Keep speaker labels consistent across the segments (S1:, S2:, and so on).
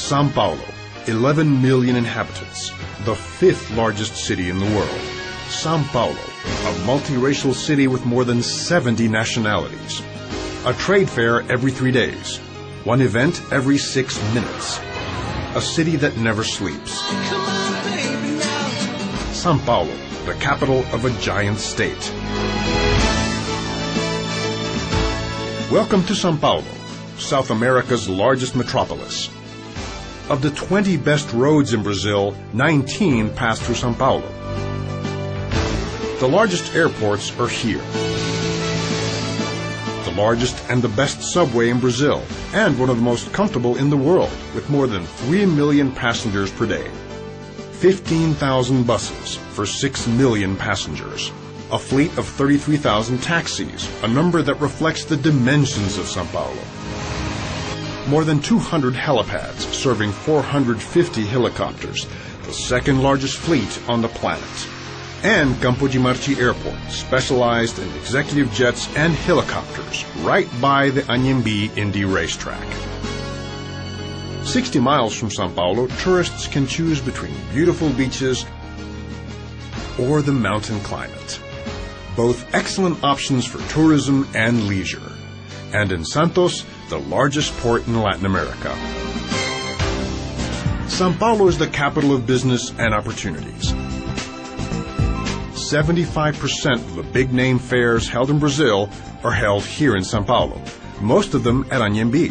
S1: São Paulo, 11 million inhabitants, the 5th largest city in the world. São Paulo, a multiracial city with more than 70 nationalities. A trade fair every 3 days. One event every 6 minutes. A city that never sleeps. São Paulo, the capital of a giant state. Welcome to São Paulo, South America's largest metropolis. Of the 20 best roads in Brazil, 19 pass through São Paulo. The largest airports are here. The largest and the best subway in Brazil, and one of the most comfortable in the world, with more than 3 million passengers per day. 15,000 buses for 6 million passengers. A fleet of 33,000 taxis, a number that reflects the dimensions of São Paulo. More than 200 helipads serving 450 helicopters, the second largest fleet on the planet. And Campo de Marte Airport, specialized in executive jets and helicopters, right by the Anhembi Indy racetrack. 60 miles from São Paulo, tourists can choose between beautiful beaches or the mountain climate. Both excellent options for tourism and leisure. And in Santos, the largest port in Latin America. São Paulo is the capital of business and opportunities. 75% of the big-name fairs held in Brazil are held here in São Paulo, most of them at Anhembi.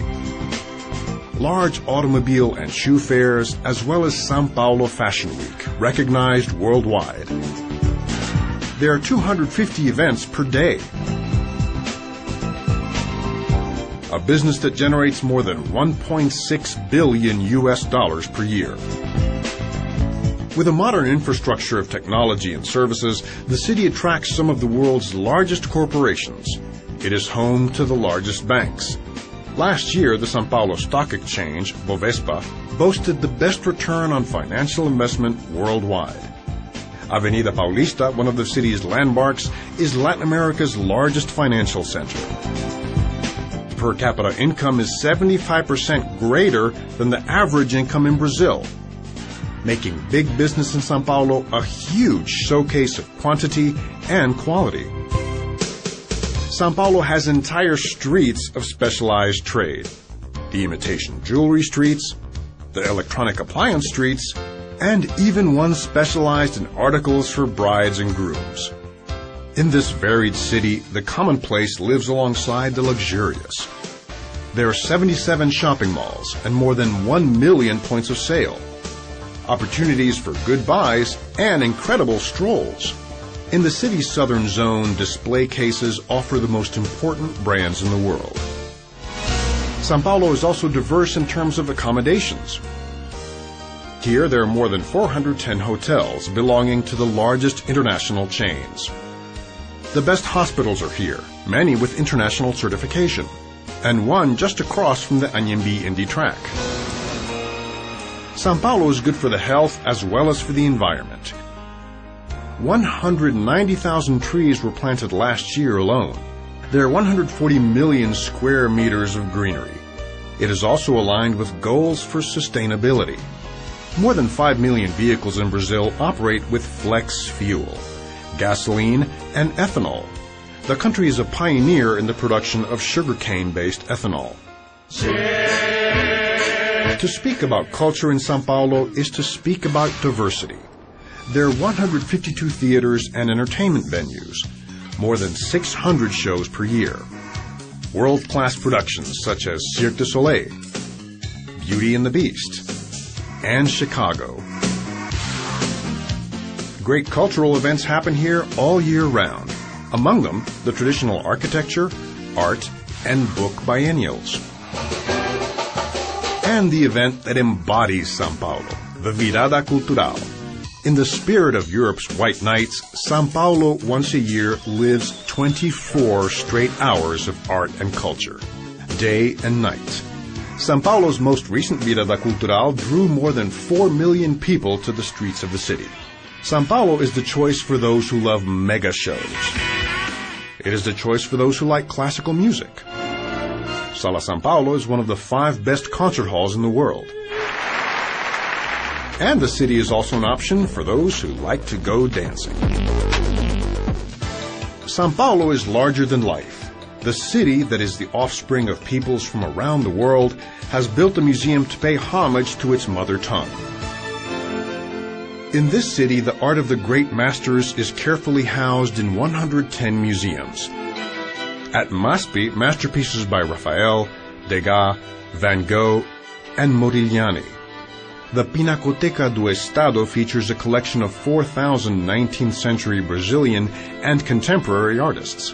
S1: Large automobile and shoe fairs, as well as São Paulo Fashion Week, recognized worldwide. There are 250 events per day. A business that generates more than $1.6 billion per year. With a modern infrastructure of technology and services, the city attracts some of the world's largest corporations. It is home to the largest banks. Last year, the São Paulo Stock Exchange, Bovespa, boasted the best return on financial investment worldwide. Avenida Paulista, one of the city's landmarks, is Latin America's largest financial center. Per capita income is 75% greater than the average income in Brazil, making big business in São Paulo a huge showcase of quantity and quality. São Paulo has entire streets of specialized trade. The imitation jewelry streets, the electronic appliance streets, and even one specialized in articles for brides and grooms. In this varied city, the commonplace lives alongside the luxurious. There are 77 shopping malls and more than 1 million points of sale. Opportunities for good buys and incredible strolls. In the city's southern zone, display cases offer the most important brands in the world. São Paulo is also diverse in terms of accommodations. Here, there are more than 410 hotels belonging to the largest international chains. The best hospitals are here, many with international certification, and one just across from the Anhembi Indy track. São Paulo is good for the health as well as for the environment. 190,000 trees were planted last year alone. There are 140 million square meters of greenery. It is also aligned with goals for sustainability. More than 5 million vehicles in Brazil operate with flex fuel, gasoline, and ethanol. The country is a pioneer in the production of sugarcane-based ethanol. To speak about culture in São Paulo is to speak about diversity. There are 152 theaters and entertainment venues, more than 600 shows per year. World-class productions such as Cirque du Soleil, Beauty and the Beast, and Chicago. Great cultural events happen here all year round. Among them, the traditional architecture, art, and book biennials. And the event that embodies São Paulo, the Virada Cultural. In the spirit of Europe's White Nights, São Paulo once a year lives 24 straight hours of art and culture, day and night. São Paulo's most recent Virada Cultural drew more than 4 million people to the streets of the city. São Paulo is the choice for those who love mega shows. It is the choice for those who like classical music. Sala São Paulo is one of the 5 best concert halls in the world. And the city is also an option for those who like to go dancing. São Paulo is larger than life. The city, that is the offspring of peoples from around the world, has built a museum to pay homage to its mother tongue. In this city, the art of the great masters is carefully housed in 110 museums. At MASPI, masterpieces by Raphael, Degas, Van Gogh, and Modigliani. The Pinacoteca do Estado features a collection of 4,000 19th century Brazilian and contemporary artists.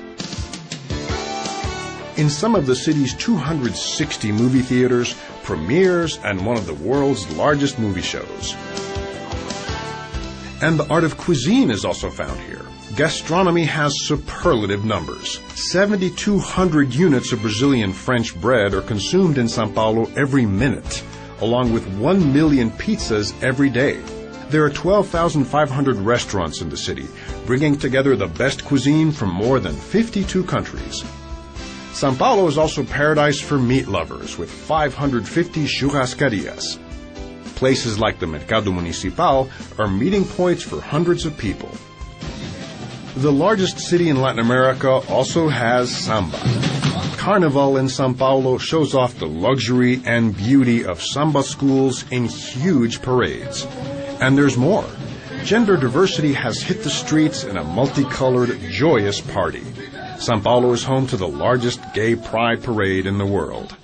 S1: In some of the city's 260 movie theaters, premieres, and one of the world's largest movie shows. And the art of cuisine is also found here. Gastronomy has superlative numbers. 7,200 units of Brazilian French bread are consumed in São Paulo every minute, along with 1 million pizzas every day. There are 12,500 restaurants in the city, bringing together the best cuisine from more than 52 countries. São Paulo is also paradise for meat lovers, with 550 churrascarias. Places like the Mercado Municipal are meeting points for hundreds of people. The largest city in Latin America also has samba. Carnival in São Paulo shows off the luxury and beauty of samba schools in huge parades. And there's more. Gender diversity has hit the streets in a multicolored, joyous party. São Paulo is home to the largest gay pride parade in the world.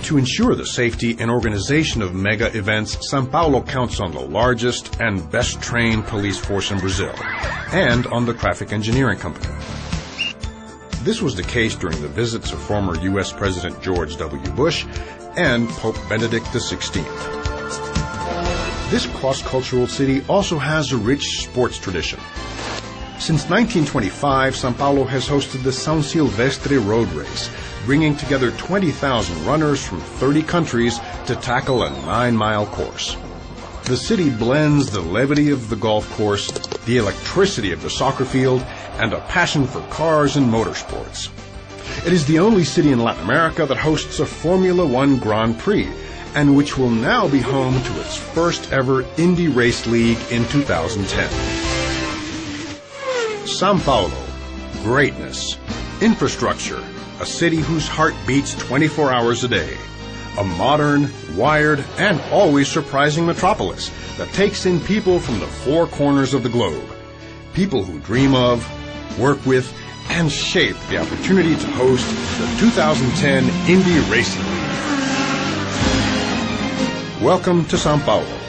S1: To ensure the safety and organization of mega events, São Paulo counts on the largest and best-trained police force in Brazil, and on the traffic engineering company. This was the case during the visits of former U.S. President George W. Bush and Pope Benedict XVI. This cross-cultural city also has a rich sports tradition. Since 1925, São Paulo has hosted the São Silvestre Road Race, bringing together 20,000 runners from 30 countries to tackle a 9-mile course. The city blends the levity of the golf course, the electricity of the soccer field, and a passion for cars and motorsports. It is the only city in Latin America that hosts a Formula One Grand Prix, and which will now be home to its first ever Indy Race League in 2010. São Paulo, greatness, infrastructure, a city whose heart beats 24 hours a day. A modern, wired, and always surprising metropolis that takes in people from the four corners of the globe. People who dream of, work with, and shape the opportunity to host the 2010 Indy Racing League. Welcome to São Paulo.